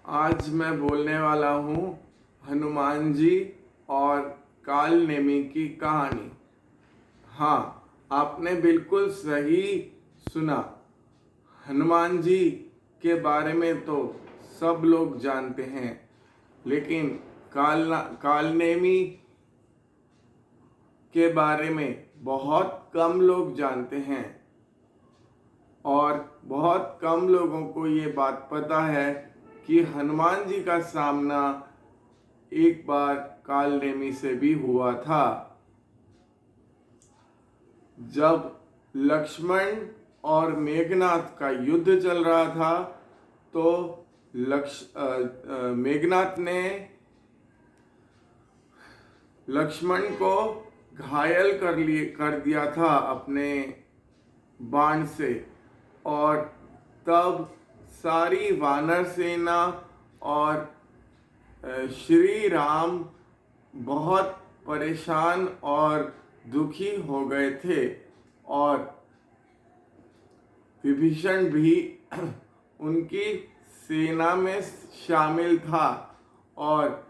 आज मैं बोलने वाला हूँ हनुमान जी और काल नेमी की कहानी। हाँ, आपने बिल्कुल सही सुना। हनुमान जी के बारे में तो सब लोग जानते हैं, लेकिन काल नेमी के बारे में बहुत कम लोग जानते हैं और बहुत कम लोगों को ये बात पता है कि हनुमान जी का सामना एक बार काल नेमी से भी हुआ था। जब लक्ष्मण और मेघनाथ का युद्ध चल रहा था तो मेघनाथ ने लक्ष्मण को घायल कर दिया था अपने बाण से, और तब सारी वानर सेना और श्री राम बहुत परेशान और दुखी हो गए थे, और विभीषण भी उनकी सेना में शामिल था। और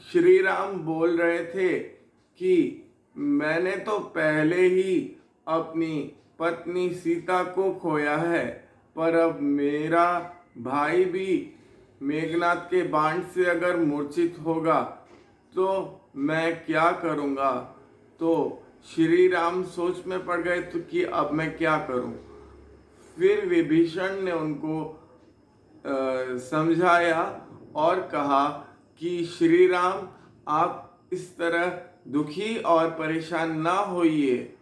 श्री राम बोल रहे थे कि मैंने तो पहले ही अपनी पत्नी सीता को खोया है, पर अब मेरा भाई भी मेघनाथ के बाण से अगर मूर्छित होगा तो मैं क्या करूँगा। तो श्री राम सोच में पड़ गए तो कि अब मैं क्या करूं। फिर विभीषण ने उनको समझाया और कहा कि श्री राम, आप इस तरह दुखी और परेशान ना होइए।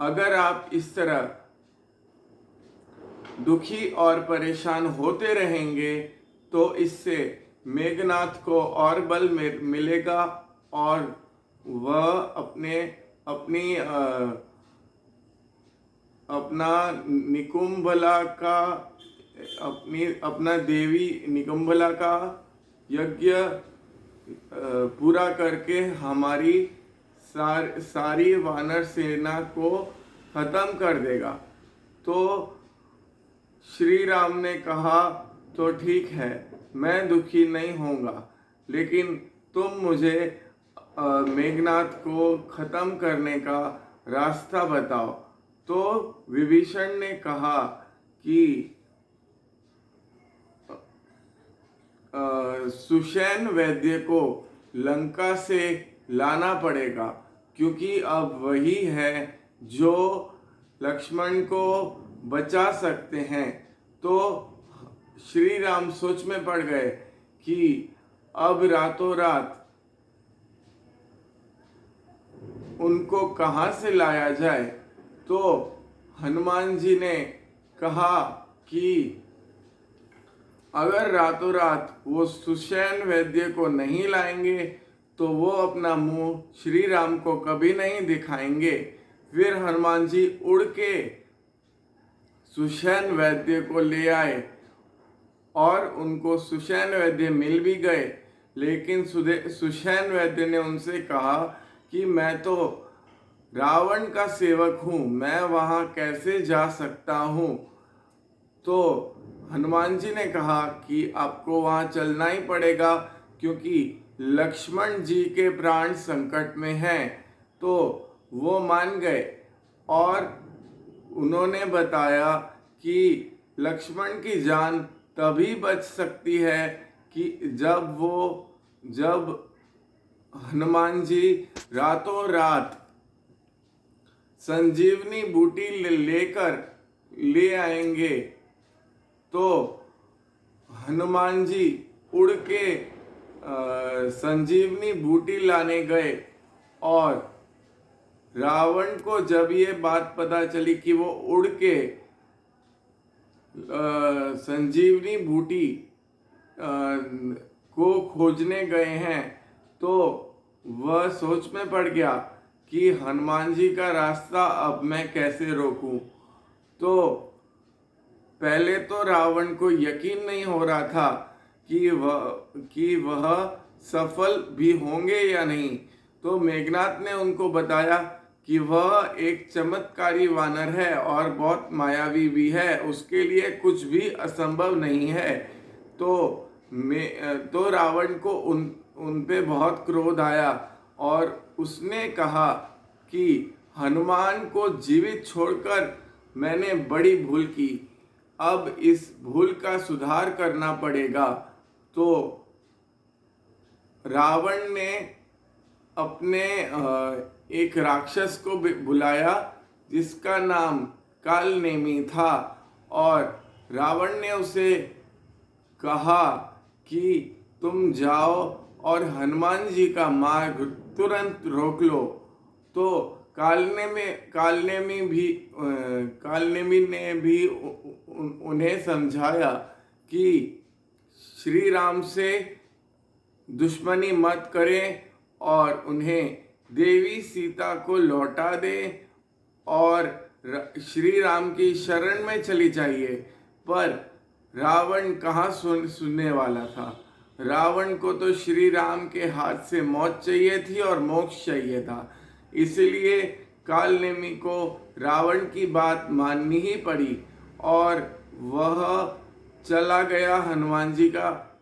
अगर आप इस तरह दुखी और परेशान होते रहेंगे तो इससे मेघनाथ को और बल मिलेगा और वह अपना देवी निकुंभला का यज्ञ पूरा करके हमारी सारी वानर सेना को खत्म कर देगा। तो श्री राम ने कहा, तो ठीक है, मैं दुखी नहीं होऊंगा, लेकिन तुम मुझे मेघनाथ को खत्म करने का रास्ता बताओ। तो विभीषण ने कहा कि सुषेण वैद्य को लंका से लाना पड़ेगा, क्योंकि अब वही है जो लक्ष्मण को बचा सकते हैं। तो श्री राम सोच में पड़ गए कि अब रातों रात उनको कहाँ से लाया जाए। तो हनुमान जी ने कहा कि अगर रातों रात वो सुषेण वैद्य को नहीं लाएंगे तो वो अपना मुंह श्री राम को कभी नहीं दिखाएंगे। फिर हनुमान जी उड़ के सुषेण वैद्य को ले आए और उनको सुषेण वैद्य मिल भी गए, लेकिन सुषेण वैद्य ने उनसे कहा कि मैं तो रावण का सेवक हूँ, मैं वहाँ कैसे जा सकता हूँ। तो हनुमान जी ने कहा कि आपको वहाँ चलना ही पड़ेगा, क्योंकि लक्ष्मण जी के प्राण संकट में हैं। तो वो मान गए और उन्होंने बताया कि लक्ष्मण की जान तभी बच सकती है कि जब हनुमान जी रातों रात संजीवनी बूटी लेकर ले आएंगे। तो हनुमान जी उड़ के संजीवनी बूटी लाने गए, और रावण को जब ये बात पता चली कि वो उड़ के संजीवनी बूटी को खोजने गए हैं, तो वह सोच में पड़ गया कि हनुमान जी का रास्ता अब मैं कैसे रोकूं। तो पहले तो रावण को यकीन नहीं हो रहा था कि वह सफल भी होंगे या नहीं। तो मेघनाथ ने उनको बताया कि वह एक चमत्कारी वानर है और बहुत मायावी भी है, उसके लिए कुछ भी असंभव नहीं है। तो रावण को उन पे बहुत क्रोध आया और उसने कहा कि हनुमान को जीवित छोड़कर मैंने बड़ी भूल की, अब इस भूल का सुधार करना पड़ेगा। तो रावण ने अपने एक राक्षस को बुलाया जिसका नाम कालनेमी था, और रावण ने उसे कहा कि तुम जाओ और हनुमान जी का मार्ग तुरंत रोक लो। तो कालनेमी ने भी उन्हें समझाया कि श्री राम से दुश्मनी मत करें और उन्हें देवी सीता को लौटा दे और श्री राम की शरण में चली जाइए। पर रावण कहाँ सुनने वाला था। रावण को तो श्री राम के हाथ से मौत चाहिए थी और मोक्ष चाहिए था। इसलिए कालनेमी को रावण की बात माननी ही पड़ी और वह चला गया हनुमान जी का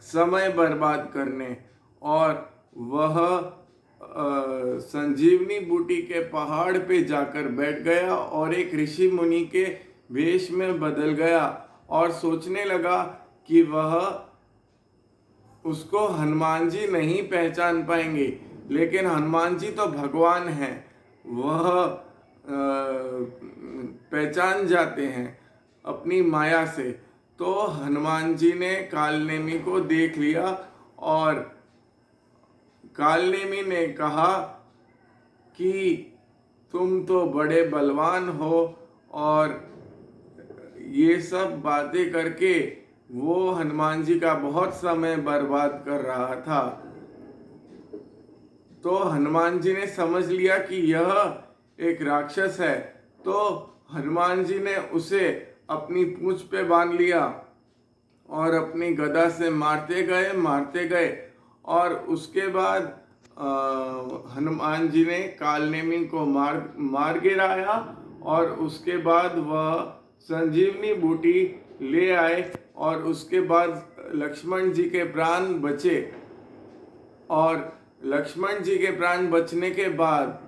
समय बर्बाद करने, और वह संजीवनी बूटी के पहाड़ पे जाकर बैठ गया और एक ऋषि मुनि के वेश में बदल गया और सोचने लगा कि वह उसको हनुमान जी नहीं पहचान पाएंगे, लेकिन हनुमान जी तो भगवान हैं, वह पहचान जाते हैं अपनी माया से। तो हनुमान जी ने कालनेमी को देख लिया और कालनेमी ने कहा कि तुम तो बड़े बलवान हो, और ये सब बातें करके वो हनुमान जी का बहुत समय बर्बाद कर रहा था। तो हनुमान जी ने समझ लिया कि यह एक राक्षस है, तो हनुमान जी ने उसे अपनी पूंछ पे बांध लिया और अपनी गदा से मारते गए और उसके बाद हनुमान जी ने कालनेमी को मार गिराया, और उसके बाद वह संजीवनी बूटी ले आए और उसके बाद लक्ष्मण जी के प्राण बचे। और लक्ष्मण जी के प्राण बचने के बाद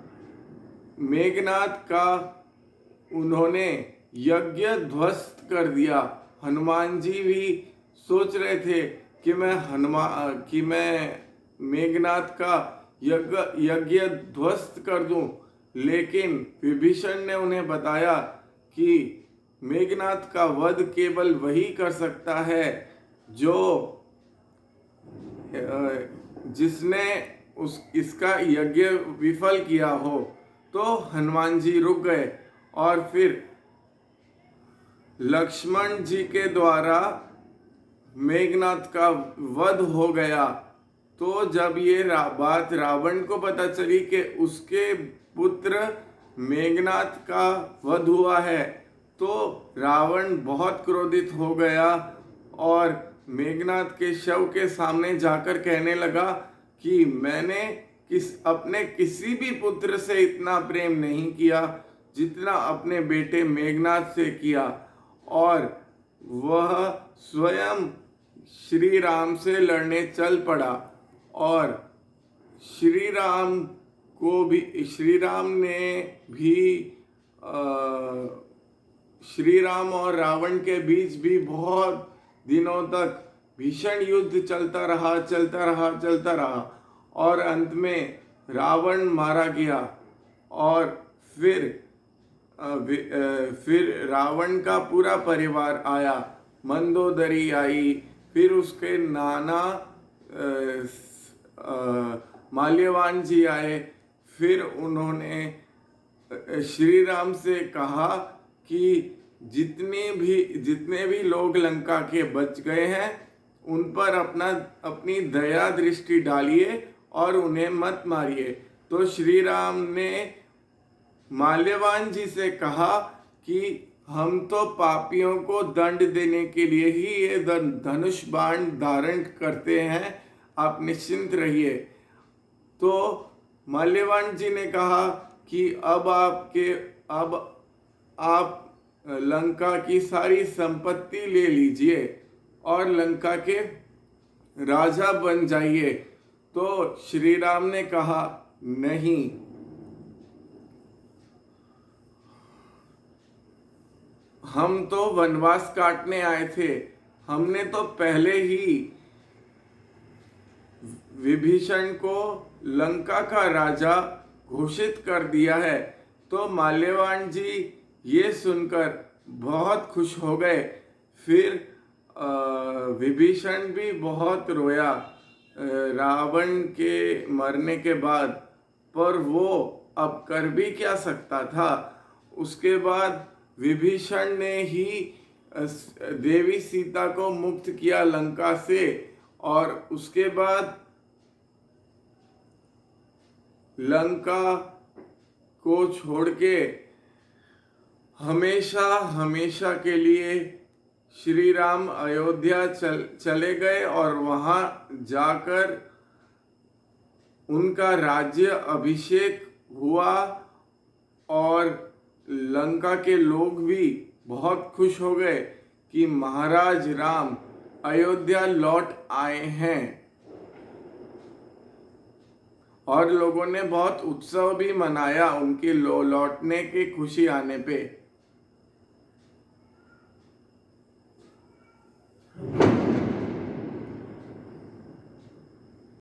मेघनाद का उन्होंने यज्ञ ध्वस्त कर दिया। हनुमान जी भी सोच रहे थे कि मैं मेघनाद का यज्ञ ध्वस्त कर दूं, लेकिन विभीषण ने उन्हें बताया कि मेघनाद का वध केवल वही कर सकता है जो जिसने इसका यज्ञ विफल किया हो। तो हनुमान जी रुक गए और फिर लक्ष्मण जी के द्वारा मेघनाद का वध हो गया। तो जब ये बात रावण को पता चली कि उसके पुत्र मेघनाद का वध हुआ है, तो रावण बहुत क्रोधित हो गया और मेघनाद के शव के सामने जाकर कहने लगा कि मैंने अपने किसी भी पुत्र से इतना प्रेम नहीं किया जितना अपने बेटे मेघनाद से किया। और वह स्वयं श्री राम से लड़ने चल पड़ा, और श्री राम ने भी श्री राम और रावण के बीच भी बहुत दिनों तक भीषण युद्ध चलता रहा और अंत में रावण मारा गया। और फिर रावण का पूरा परिवार आया, मंदोदरी आई, फिर उसके नाना माल्यवान जी आए। फिर उन्होंने श्री राम से कहा कि जितने भी लोग लंका के बच गए हैं उन पर अपनी दया दृष्टि डालिए और उन्हें मत मारिए। तो श्री राम ने माल्यवान जी से कहा कि हम तो पापियों को दंड देने के लिए ही ये धनुष बाण धारण करते हैं, आप निश्चिंत रहिए। तो माल्यवान जी ने कहा कि अब आप लंका की सारी संपत्ति ले लीजिए। और लंका के राजा बन जाइए। तो श्री राम ने कहा नहीं, हम तो वनवास काटने आए थे, हमने तो पहले ही विभीषण को लंका का राजा घोषित कर दिया है। तो माल्यवान जी ये सुनकर बहुत खुश हो गए। फिर विभीषण भी बहुत रोया रावण के मरने के बाद, पर वो अब कर भी क्या सकता था। उसके बाद विभीषण ने ही देवी सीता को मुक्त किया लंका से, और उसके बाद लंका को छोड़ के हमेशा हमेशा के लिए श्री राम अयोध्या चले गए, और वहाँ जाकर उनका राज्य अभिषेक हुआ, और लंका के लोग भी बहुत खुश हो गए कि महाराज राम अयोध्या लौट आए हैं। और लोगों ने बहुत उत्सव भी मनाया उनके लौटने की खुशी आने पे।